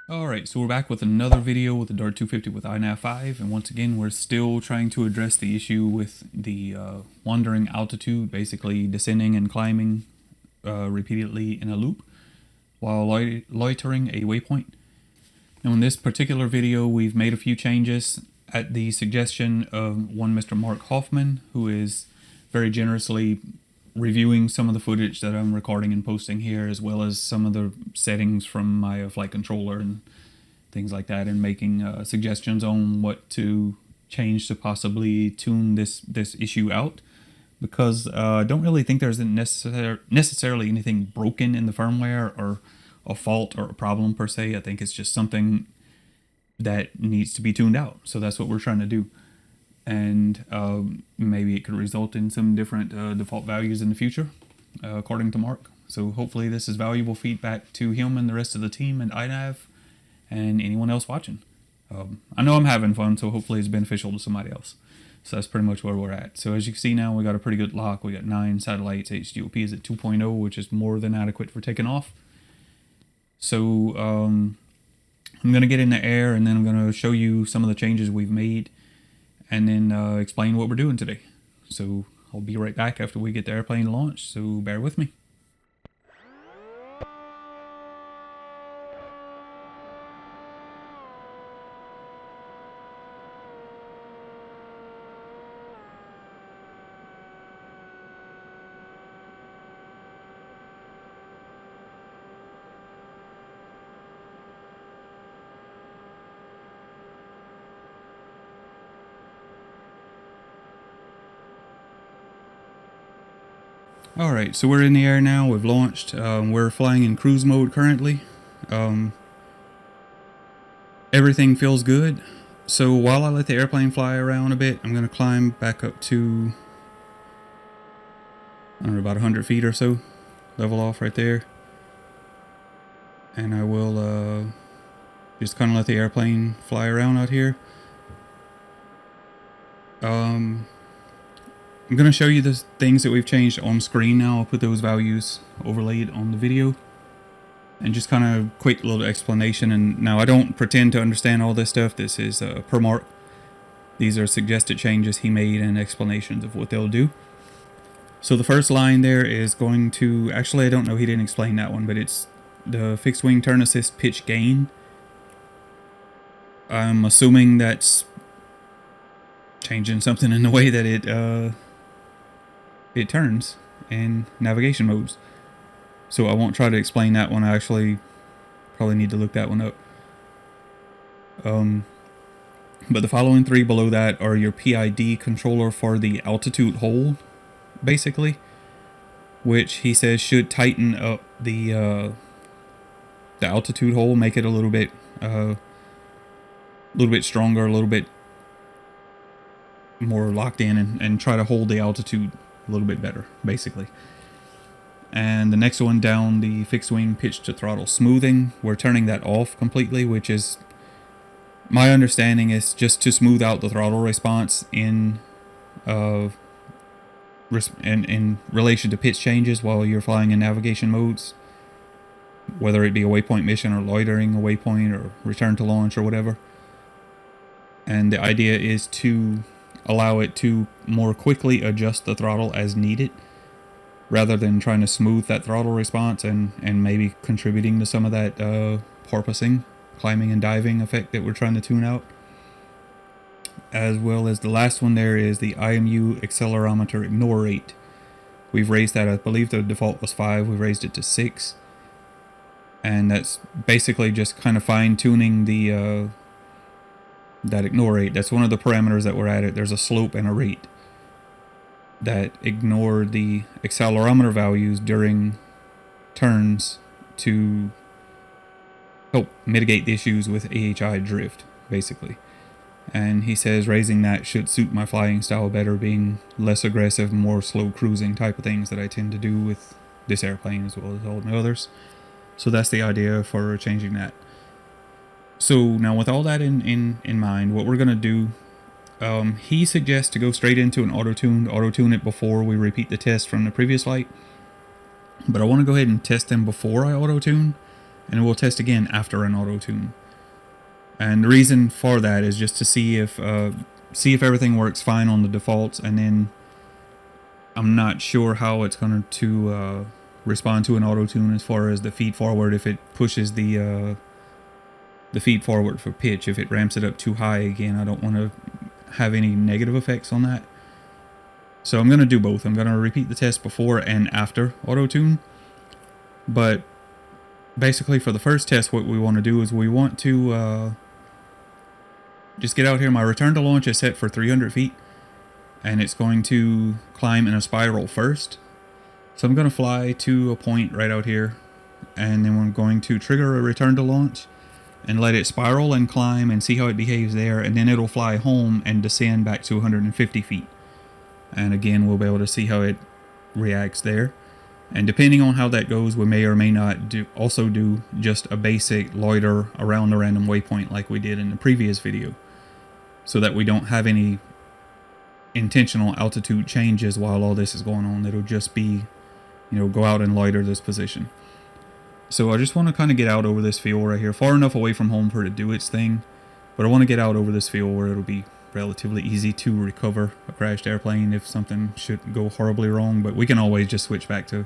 Alright, so we're back with another video with the Dart 250 with iNav 5, and once again we're still trying to address the issue with the wandering altitude, basically descending and climbing repeatedly in a loop while loitering a waypoint. Now in this particular video we've made a few changes at the suggestion of one Mr. Mark Hoffman, who is very generously reviewing some of the footage that I'm recording and posting here, as well as some of the settings from my flight controller and things like that, and making suggestions on what to change to possibly tune this issue out, because I don't really think there's necessarily anything broken in the firmware or a fault or a problem per se. I think it's just something that needs to be tuned out, so that's what we're trying to do. And maybe it could result in some different default values in the future, according to Mark. So hopefully this is valuable feedback to him and the rest of the team and iNav and anyone else watching. I know I'm having fun, so hopefully it's beneficial to somebody else. So that's pretty much where we're at. So as you can see now, we got a pretty good lock. We got 9 satellites. HGOP is at 2.0, which is more than adequate for taking off. So I'm going to get in the air, and then I'm going to show you some of the changes we've made, and then explain what we're doing today. So I'll be right back after we get the airplane launched, so bear with me. Alright, so we're in the air now, we've launched, we're flying in cruise mode currently. Everything feels good. So while I let the airplane fly around a bit, I'm going to climb back up to, I don't know, about 100 feet or so. Level off right there. And I will just kind of let the airplane fly around out here. I'm going to show you the things that we've changed on screen now. I'll put those values overlaid on the video. And just kind of quick little explanation. And now I don't pretend to understand all this stuff. This is per Mark. These are suggested changes he made and explanations of what they'll do. So the first line there is going to... Actually, I don't know. He didn't explain that one. But it's the fixed wing turn assist pitch gain. I'm assuming that's changing something in the way that it turns in navigation modes. So I won't try to explain that one. I actually probably need to look that one up. But the following three below that are your PID controller for the altitude hold, basically, which he says should tighten up the altitude hold, make it a little bit stronger, a little bit more locked in, and try to hold the altitude a little bit better, basically. And the next one down, the fixed wing pitch to throttle smoothing, we're turning that off completely, which is, my understanding is just to smooth out the throttle response in relation to pitch changes while you're flying in navigation modes, whether it be a waypoint mission or loitering a waypoint or return to launch or whatever. And the idea is to allow it to more quickly adjust the throttle as needed, rather than trying to smooth that throttle response and maybe contributing to some of that porpoising, climbing and diving effect that we're trying to tune out. As well as the last one there is the IMU accelerometer ignore rate. We've raised that, I believe the default was 5, we've raised it to 6. And that's basically just kind of fine-tuning the that ignore rate. That's one of the parameters that we're at. There's a slope and a rate that ignore the accelerometer values during turns to help mitigate the issues with AHI drift, basically. And he says raising that should suit my flying style better, being less aggressive, more slow cruising type of things that I tend to do with this airplane as well as all the others. So that's the idea for changing that. So now with all that in mind, what we're going to do, he suggests to go straight into an auto-tune it before we repeat the test from the previous flight. But I want to go ahead and test them before I auto-tune, and we'll test again after an auto tune. And the reason for that is just to see if everything works fine on the defaults, and then I'm not sure how it's going to respond to an auto tune as far as the feed forward. If it pushes the feed forward for pitch, if it ramps it up too high again, I don't want to have any negative effects on that. So I'm going to do both. I'm going to repeat the test before and after auto tune. But basically for the first test, what we want to do is we want to just get out here. My return to launch is set for 300 feet, and it's going to climb in a spiral first. So I'm going to fly to a point right out here, and then we're going to trigger a return to launch and let it spiral and climb and see how it behaves there, and then it'll fly home and descend back to 150 feet. And again, we'll be able to see how it reacts there. And depending on how that goes, we may or may not also do just a basic loiter around the random waypoint like we did in the previous video, so that we don't have any intentional altitude changes while all this is going on. It'll just be, go out and loiter this position. So I just want to kind of get out over this field right here, far enough away from home for it to do its thing, but I want to get out over this field where it'll be relatively easy to recover a crashed airplane if something should go horribly wrong. But we can always just switch back to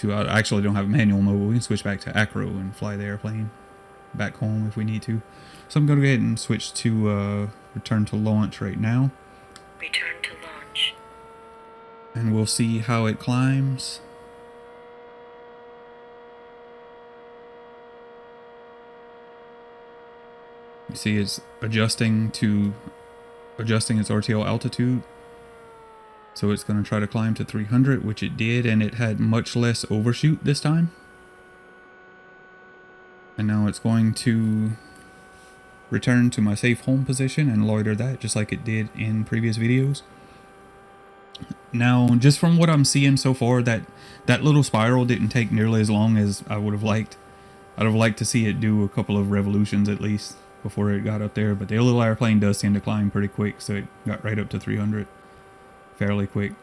I actually don't have a manual mode, but we can switch back to acro and fly the airplane back home if we need to. So I'm going to go ahead and switch to return to launch right now. Return to launch. And we'll see how it climbs. You see it's adjusting its RTL altitude. So it's going to try to climb to 300, which it did, and it had much less overshoot this time. And now it's going to return to my safe home position and loiter that just like it did in previous videos. Now, just from what I'm seeing so far, that little spiral didn't take nearly as long as I would have liked. I'd have liked to see it do a couple of revolutions at least before it got up there, but the little airplane does tend to climb pretty quick, so it got right up to 300 fairly quick.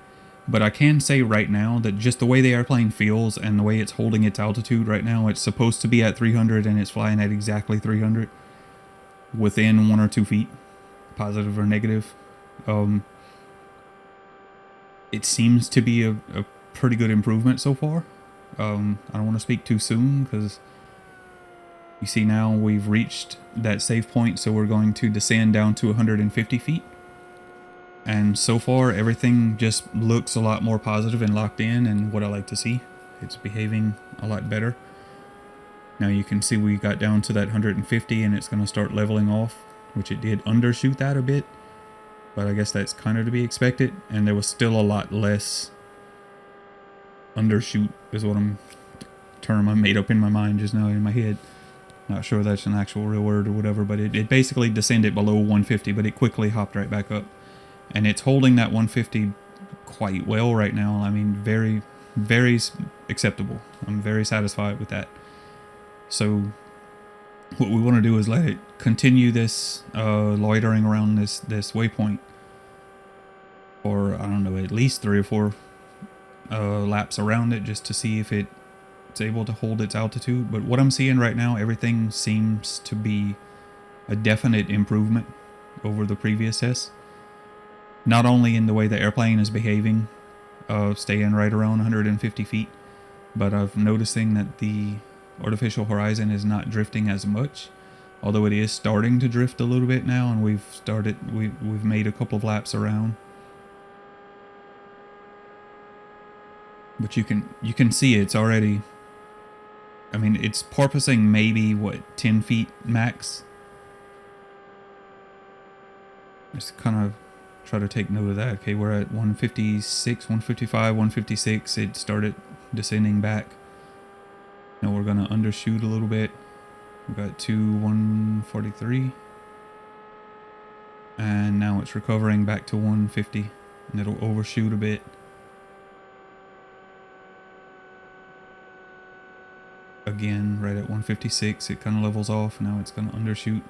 But I can say right now that just the way the airplane feels and the way it's holding its altitude right now, it's supposed to be at 300 and it's flying at exactly 300 within 1 or 2 feet, positive or negative. It seems to be a pretty good improvement so far. I don't want to speak too soon because you see now we've reached that safe point, so we're going to descend down to 150 feet. And so far everything just looks a lot more positive and locked in, and what I like to see. It's behaving a lot better. Now you can see we got down to that 150 and it's going to start leveling off, which it did undershoot that a bit. But I guess that's kind of to be expected, and there was still a lot less undershoot is what term I made up in my mind just now in my head. Not sure that's an actual real word or whatever, but it basically descended below 150, but it quickly hopped right back up. And it's holding that 150 quite well right now. I mean, very, very acceptable. I'm very satisfied with that. So what we want to do is let it continue this loitering around this waypoint for, I don't know, at least 3 or 4 laps around it, just to see if it's able to hold its altitude. But what I'm seeing right now, everything seems to be a definite improvement over the previous test. Not only in the way the airplane is behaving, staying right around 150 feet, but I'm noticing that the artificial horizon is not drifting as much, although it is starting to drift a little bit now, and we've made a couple of laps around. But you can see it's already, I mean, it's porpoising maybe, what, 10 feet max? Just kind of try to take note of that. Okay, we're at 156, 155, 156. It started descending back. Now we're going to undershoot a little bit. We got to 143. And now it's recovering back to 150. And it'll overshoot a bit. Again, right at 156, it kind of levels off. Now it's going to undershoot.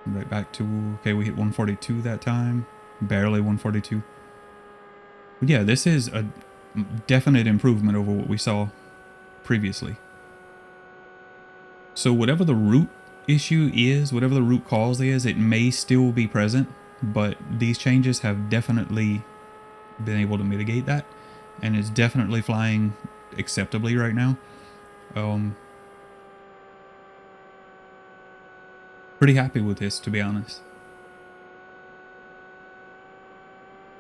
Right back to, okay, we hit 142 that time. Barely 142. But yeah, this is definite improvement over what we saw previously. So whatever the root issue is, whatever the root cause is, it may still be present, but these changes have definitely been able to mitigate that, and it's definitely flying acceptably right now. Pretty happy with this, to be honest.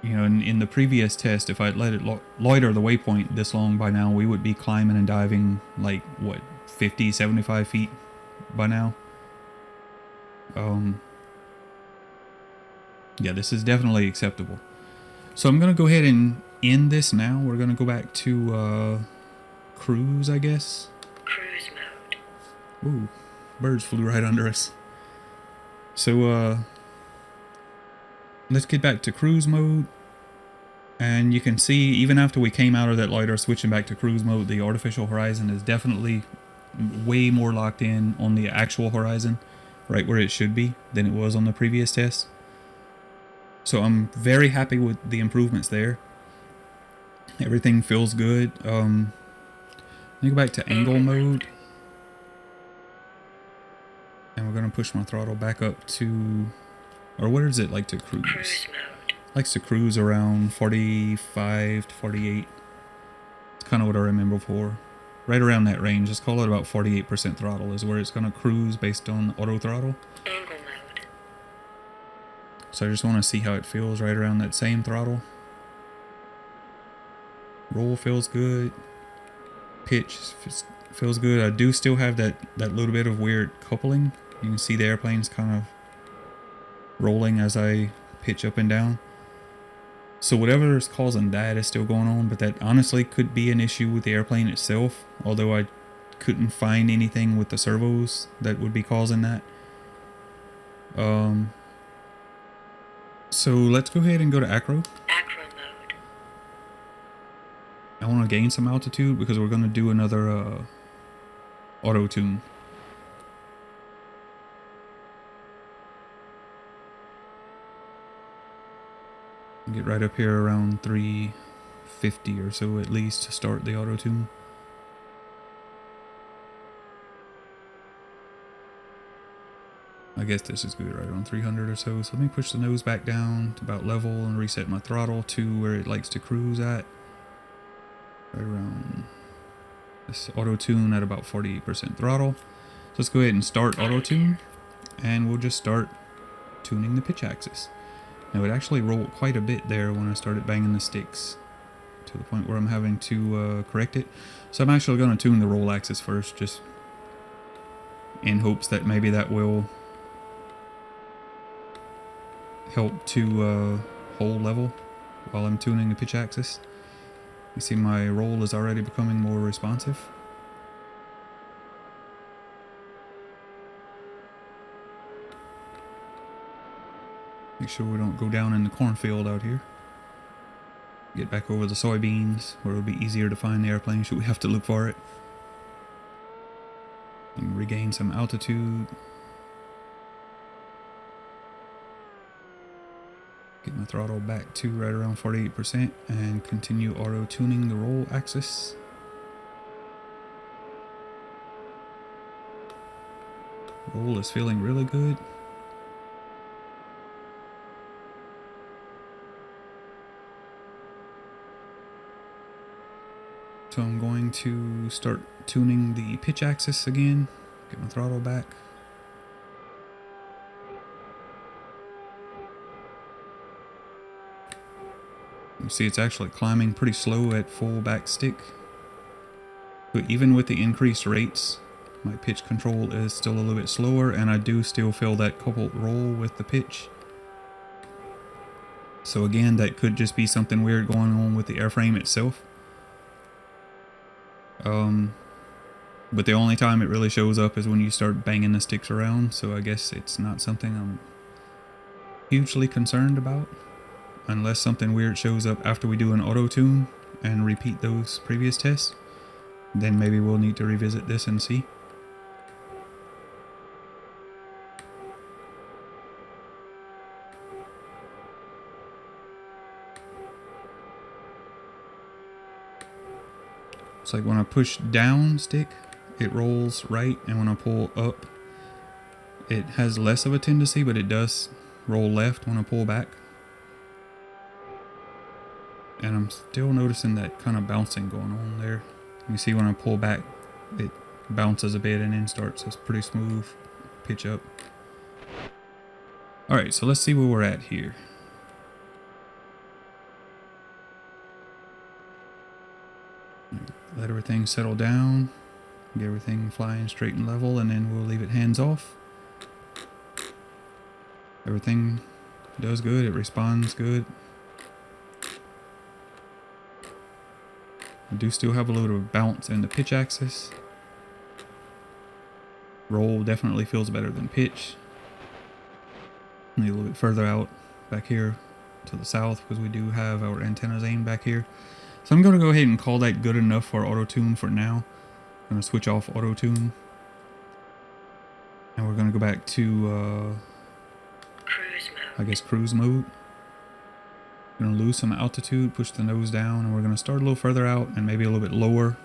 You know, in the previous test, if I'd let it loiter the waypoint this long by now, we would be climbing and diving like, what, 50, 75 feet by now. Yeah, this is definitely acceptable. So I'm going to go ahead and end this now. We're going to go back to cruise, I guess. Cruise mode. Ooh, birds flew right under us. So let's get back to cruise mode. And you can see, even after we came out of that LiDAR, switching back to cruise mode, the artificial horizon is definitely way more locked in on the actual horizon, right where it should be, than it was on the previous test. So I'm very happy with the improvements there. Everything feels good. Let me go back to angle mode. And we're going to push my throttle back up to... Or where does it like to cruise? Cruise mode. Likes to cruise around 45 to 48. It's kind of what I remember before. Right around that range. Let's call it about 48% throttle is where it's going to cruise based on auto throttle. Angle mode. So I just want to see how it feels right around that same throttle. Roll feels good. Pitch feels good. I do still have that little bit of weird coupling. You can see the airplane's kind of rolling as I pitch up and down. So whatever is causing that is still going on, but that honestly could be an issue with the airplane itself, although I couldn't find anything with the servos that would be causing that. So let's go ahead and go to acro. Acro mode. I want to gain some altitude because we're going to do another auto tune. Get right up here around 350 or so at least to start the auto tune. I guess this is good right on 300 or so. So let me push the nose back down to about level and reset my throttle to where it likes to cruise at. Right around this auto tune at about 48% throttle. So let's go ahead and start auto tune, and we'll just start tuning the pitch axis. Now it actually rolled quite a bit there when I started banging the sticks to the point where I'm having to correct it. So I'm actually going to tune the roll axis first, just in hopes that maybe that will help to hold level while I'm tuning the pitch axis. You see my roll is already becoming more responsive. Make sure we don't go down in the cornfield out here. Get back over the soybeans where it'll be easier to find the airplane should we have to look for it. And regain some altitude. Get my throttle back to right around 48% and continue auto tuning the roll axis. Roll is feeling really good. So I'm going to start tuning the pitch axis again. Get my throttle back. You see it's actually climbing pretty slow at full back stick. But even with the increased rates, my pitch control is still a little bit slower, and I do still feel that coupled roll with the pitch. So again, that could just be something weird going on with the airframe itself. But the only time it really shows up is when you start banging the sticks around, so I guess it's not something I'm hugely concerned about. Unless something weird shows up after we do an auto tune and repeat those previous tests, then maybe we'll need to revisit this and see. It's like when I push down stick, it rolls right, and when I pull up, it has less of a tendency, but it does roll left when I pull back. And I'm still noticing that kind of bouncing going on there. You see when I pull back, it bounces a bit and then starts this pretty smooth pitch up. Alright, so let's see where we're at here. Let everything settle down, get everything flying straight and level, and then we'll leave it hands off. Everything does good, it responds good. I do still have a little bit of bounce in the pitch axis. Roll definitely feels better than pitch. Maybe a little bit further out back here to the south, because we do have our antennas aimed back here. So I'm going to go ahead and call that good enough for auto tune for now. I'm going to switch off auto tune. And we're going to go back to, Cruise mode. I guess, cruise mode. Going to lose some altitude, push the nose down, and we're going to start a little further out and maybe a little bit lower.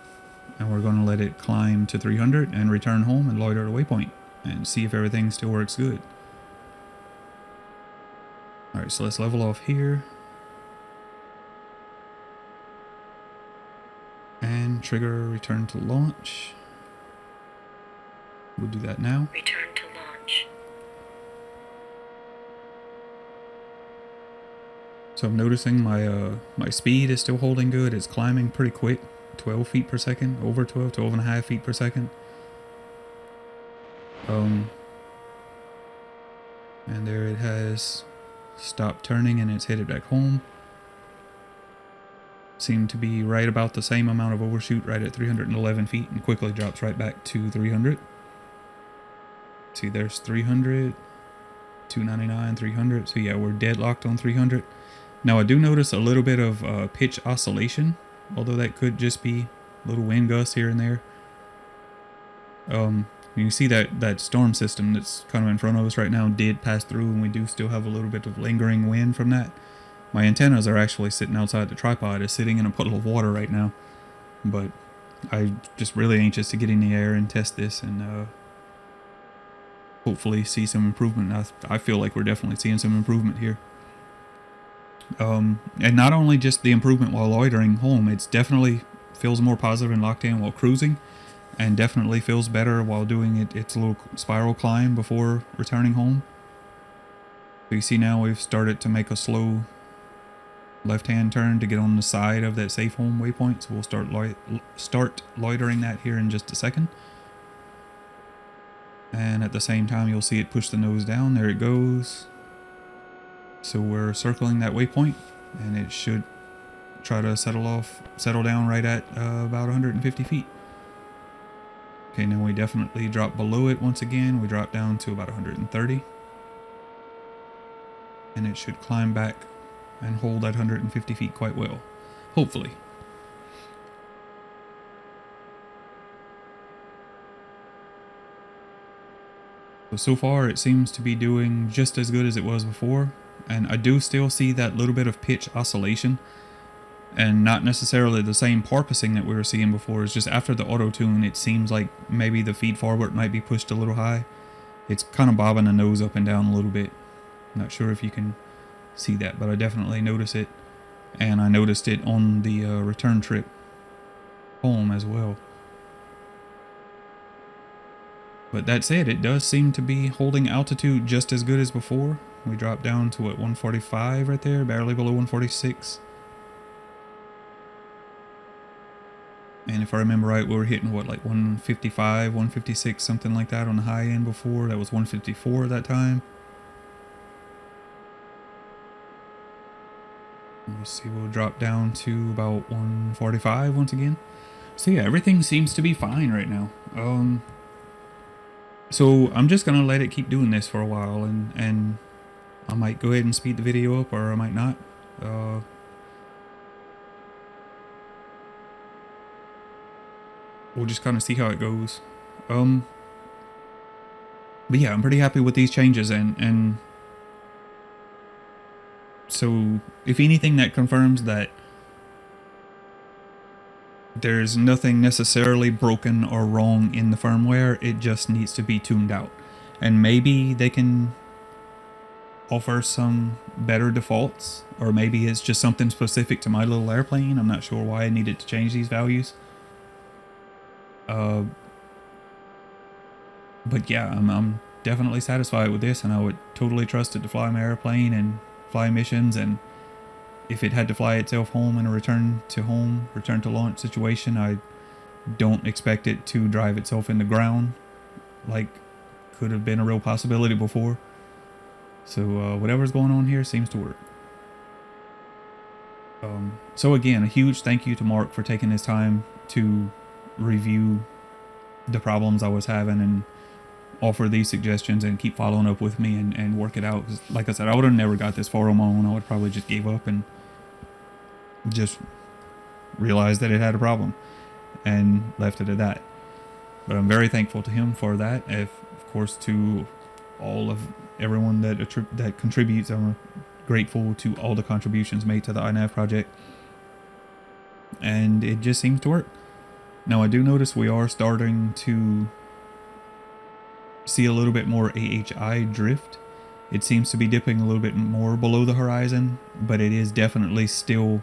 And we're going to let it climb to 300 and return home and loiter at a waypoint and see if everything still works good. Alright, so let's level off here. And trigger return to launch. We'll do that now. Return to launch. So I'm noticing my speed is still holding good. It's climbing pretty quick. 12 feet per second, over 12, 12 and a half feet per second. And there it has stopped turning and it's headed back home. Seemed to be right about the same amount of overshoot, right at 311 feet, and quickly drops right back to 300. See, there's 300, 299, 300. So yeah, we're deadlocked on 300. Now I do notice a little bit of pitch oscillation, although that could just be little wind gusts here and there. You can see that storm system that's kind of in front of us right now did pass through, and we do still have a little bit of lingering wind from that. My antennas are actually sitting outside the tripod. It's sitting in a puddle of water right now. But I'm just really anxious to get in the air and test this and hopefully see some improvement. I feel like we're definitely seeing some improvement here. And not only just the improvement while loitering home, it's definitely feels more positive and locked in while cruising, and definitely feels better while doing its little spiral climb before returning home. So you see now we've started to make a slow left-hand turn to get on the side of that safe home waypoint. So we'll start loitering that here in just a second. And at the same time, you'll see it push the nose down. There it goes. So we're circling that waypoint, and it should try to settle down right at about 150 feet. Okay, now we definitely drop below it once again. We drop down to about 130. And it should climb back and hold that 150 feet quite well. Hopefully. So far it seems to be doing just as good as it was before. And I do still see that little bit of pitch oscillation. And not necessarily the same porpoising that we were seeing before. It's just after the auto-tune, it seems like maybe the feed forward might be pushed a little high. It's kind of bobbing the nose up and down a little bit. Not sure if you can see that, but I definitely notice it. And I noticed it on the return trip home as well. But that said, it does seem to be holding altitude just as good as before. We dropped down to what, 145 right there, barely below 146. And if I remember right, we were hitting what, like 155, 156, something like that on the high end before. That was 154 at that time. We'll see, we'll drop down to about 145 once again. So yeah, everything seems to be fine right now. So I'm just gonna let it keep doing this for a while, and I might go ahead and speed the video up, or I might not. We'll just kind of see how it goes. But yeah, I'm pretty happy with these changes, and so if anything, that confirms that There's nothing necessarily broken or wrong in the firmware, it just needs to be tuned out. And maybe they can offer some better defaults, or maybe it's just something specific to my little airplane. I'm not sure why I needed to change these values. But yeah, I'm definitely satisfied with this, and I would totally trust it to fly my airplane and fly missions. And if it had to fly itself home in a return to launch situation, I don't expect it to drive itself in the ground like could have been a real possibility before. So whatever's going on here seems to work. So again, a huge thank you to Mark for taking his time to review the problems I was having and offer these suggestions and keep following up with me and work it out. 'Cause like I said, I would have never got this far on my own. I would probably just gave up and just realized that it had a problem and left it at that. But I'm very thankful to him for that. Of course, to all of everyone that contributes, I'm grateful to all the contributions made to the iNav project. And it just seems to work. Now I do notice we are starting to see a little bit more AHI drift. It seems to be dipping a little bit more below the horizon, but it is definitely still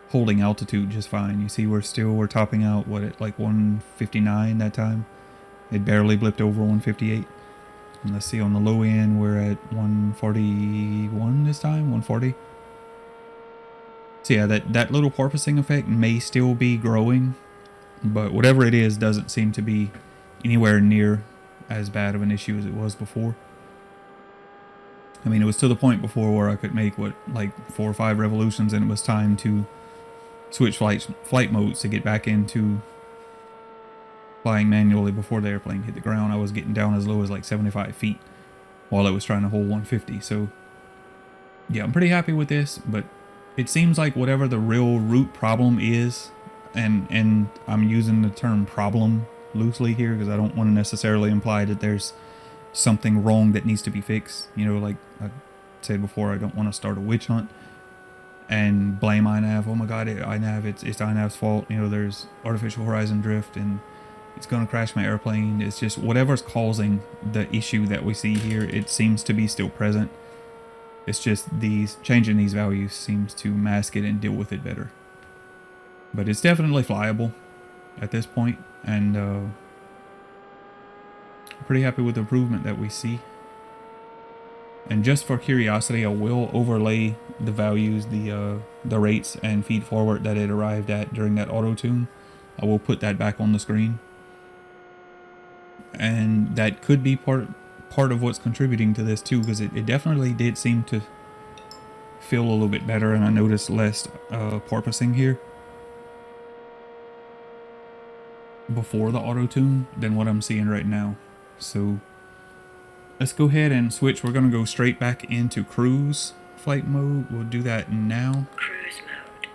holding altitude just fine. You see we're topping out at like 159 that time. It barely blipped over 158. And let's see, on the low end we're at 141 this time, 140. So yeah, that little porpoising effect may still be growing, but whatever it is doesn't seem to be anywhere near as bad of an issue as it was before. I mean, it was to the point before where I could make like 4 or 5 revolutions and it was time to switch flight modes to get back into flying manually before the airplane hit the ground. I was getting down as low as like 75 feet while it was trying to hold 150. So yeah, I'm pretty happy with this, but it seems like whatever the real root problem is, and I'm using the term problem loosely here because I don't want to necessarily imply that there's something wrong that needs to be fixed. You know, like I said before, I don't want to start a witch hunt and blame iNav. Oh my god, iNav, it's iNav's fault. You know, there's artificial horizon drift and it's going to crash my airplane. It's just whatever's causing the issue that we see here, it seems to be still present. It's just changing these values seems to mask it and deal with it better. But it's definitely flyable at this point, and I'm pretty happy with the improvement that we see. And just for curiosity, I will overlay the values, the rates and feed forward that it arrived at during that auto tune. I will put that back on the screen, and that could be part of what's contributing to this too, because it definitely did seem to feel a little bit better, and I noticed less porpoising here before the auto tune than what I'm seeing right now. So let's go ahead and switch. We're going to go straight back into cruise flight mode. We'll do that now. Cruise mode.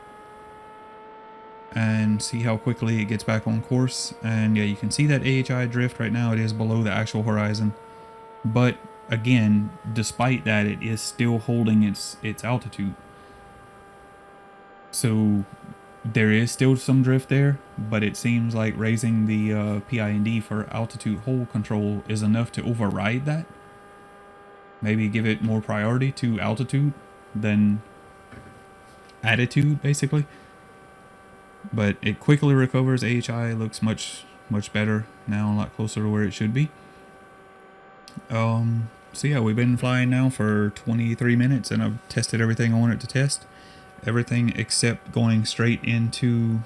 And see how quickly it gets back on course. And yeah, you can see that AHI drift right now. It is below the actual horizon. But again, despite that, it is still holding its altitude. So there is still some drift there, but it seems like raising the PIND for altitude hold control is enough to override that. Maybe give it more priority to altitude than attitude, basically. But it quickly recovers. AHI looks much better now, a lot closer to where it should be. So yeah, we've been flying now for 23 minutes and I've tested everything I wanted to test. Everything except going straight into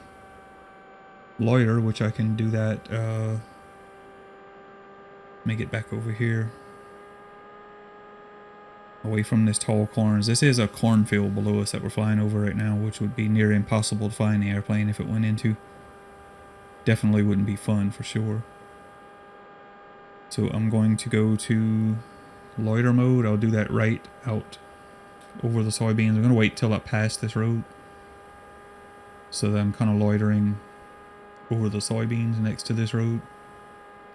loiter, which I can do that. Let me get back over here, away from this tall corners. This is a cornfield below us that we're flying over right now, which would be near impossible to fly in the airplane if it went into. Definitely wouldn't be fun for sure. So I'm going to go to loiter mode. I'll do that right out over the soybeans. I'm going to wait till I pass this road so that I'm kind of loitering over the soybeans next to this road.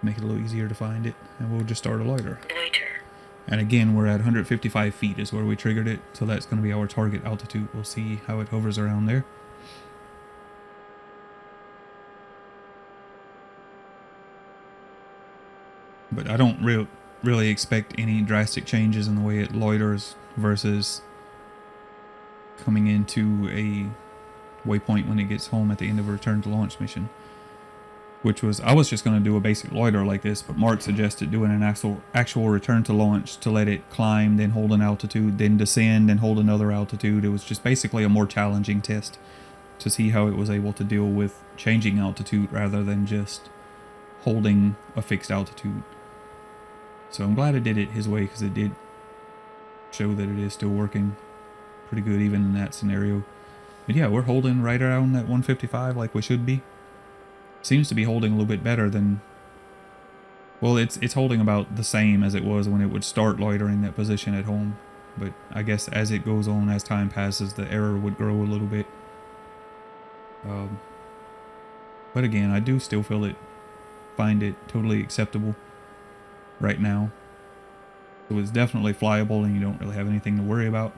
Make it a little easier to find it. And we'll just start a loiter. Loiter. And again, we're at 155 feet is where we triggered it. So that's going to be our target altitude. We'll see how it hovers around there. but I don't really expect any drastic changes in the way it loiters versus coming into a waypoint when it gets home at the end of a return to launch mission. Which was, I was just going to do a basic loiter like this, but Mark suggested doing an actual return to launch to let it climb, then hold an altitude, then descend and hold another altitude. It was just basically a more challenging test to see how it was able to deal with changing altitude rather than just holding a fixed altitude. So I'm glad it did it his way, because it did show that it is still working pretty good even in that scenario. But yeah, we're holding right around that 155 like we should be. Seems to be holding a little bit better than, well, it's holding about the same as it was when it would start loitering that position at home. But I guess as it goes on, as time passes, the error would grow a little bit. But again, I do still find it totally acceptable right now. So it's definitely flyable, and you don't really have anything to worry about.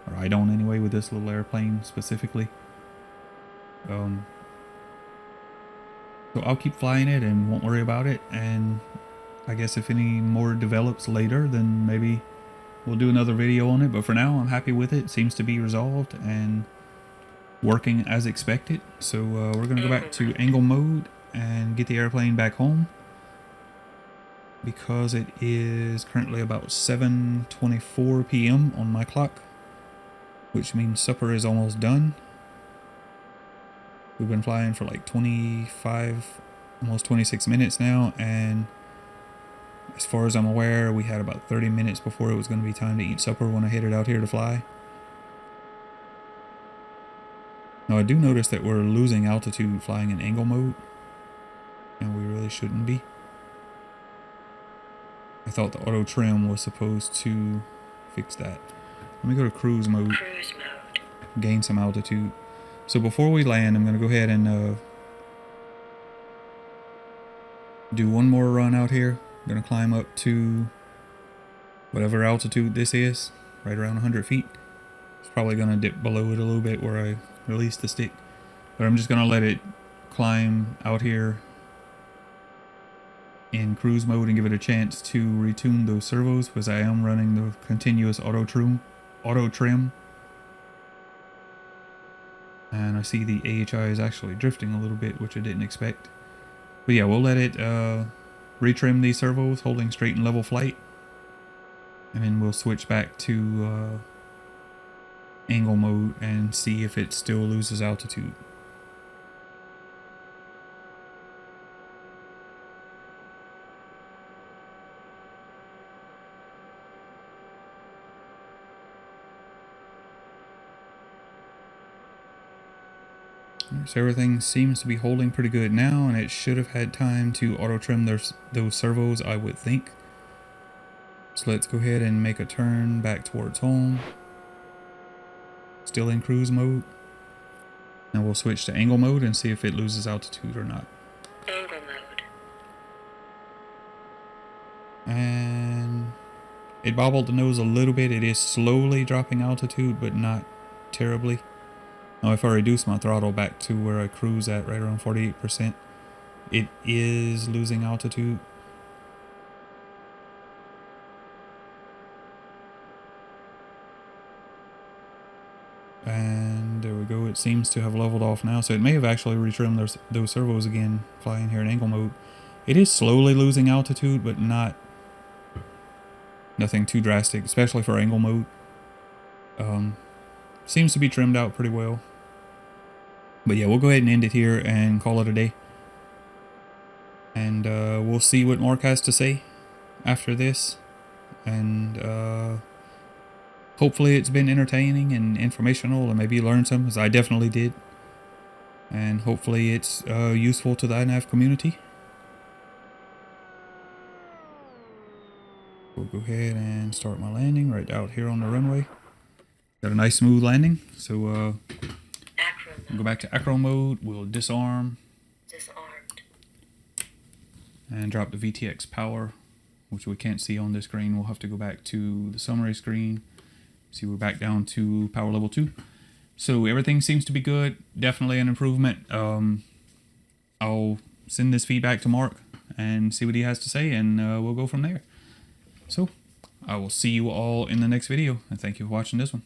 Or I don't anyway, with this little airplane specifically. So I'll keep flying it and won't worry about it, and I guess if any more develops later, then maybe we'll do another video on it. But for now, I'm happy with it. It seems to be resolved and working as expected. So we're going to go back to angle mode and get the airplane back home, because it is currently about 7:24 p.m. on my clock, which means supper is almost done. We've been flying for like 25, almost 26 minutes now, and as far as I'm aware, we had about 30 minutes before it was going to be time to eat supper when I headed out here to fly. Now I do notice that we're losing altitude flying in angle mode, and we really shouldn't be. I thought the auto trim was supposed to fix that. Let me go to cruise mode. Cruise mode. Gain some altitude. So before we land, I'm going to go ahead and do one more run out here. I'm going to climb up to whatever altitude this is, right around 100 feet. It's probably going to dip below it a little bit where I release the stick. But I'm just going to let it climb out here in cruise mode and give it a chance to retune those servos, because I am running the continuous auto trim. And I see the AHI is actually drifting a little bit, which I didn't expect. But yeah, we'll let it retrim these servos, holding straight and level flight. And then we'll switch back to angle mode and see if it still loses altitude. So everything seems to be holding pretty good now, and it should have had time to auto trim those servos, I would think. So let's go ahead and make a turn back towards home. Still in cruise mode. Now we'll switch to angle mode and see if it loses altitude or not. Angle mode. And it bobbled the nose a little bit. It is slowly dropping altitude, but not terribly. Now if I reduce my throttle back to where I cruise at, right around 48%, it is losing altitude. And there we go. It seems to have leveled off now, so it may have actually retrimmed those servos again, flying here in angle mode. It is slowly losing altitude, but nothing too drastic, especially for angle mode. Seems to be trimmed out pretty well. But yeah, we'll go ahead and end it here and call it a day. And we'll see what Mark has to say after this. And hopefully it's been entertaining and informational, and maybe you learned some, as I definitely did. And hopefully it's useful to the iNav community. We'll go ahead and start my landing right out here on the runway. Got a nice smooth landing, so we'll go back to acro mode. We'll disarm. Disarmed. And drop the VTX power, which we can't see on this screen. We'll have to go back to the summary screen. See, we're back down to power level 2. So everything seems to be good. Definitely an improvement. I'll send this feedback to Mark and see what he has to say, and we'll go from there. So I will see you all in the next video, and thank you for watching this one.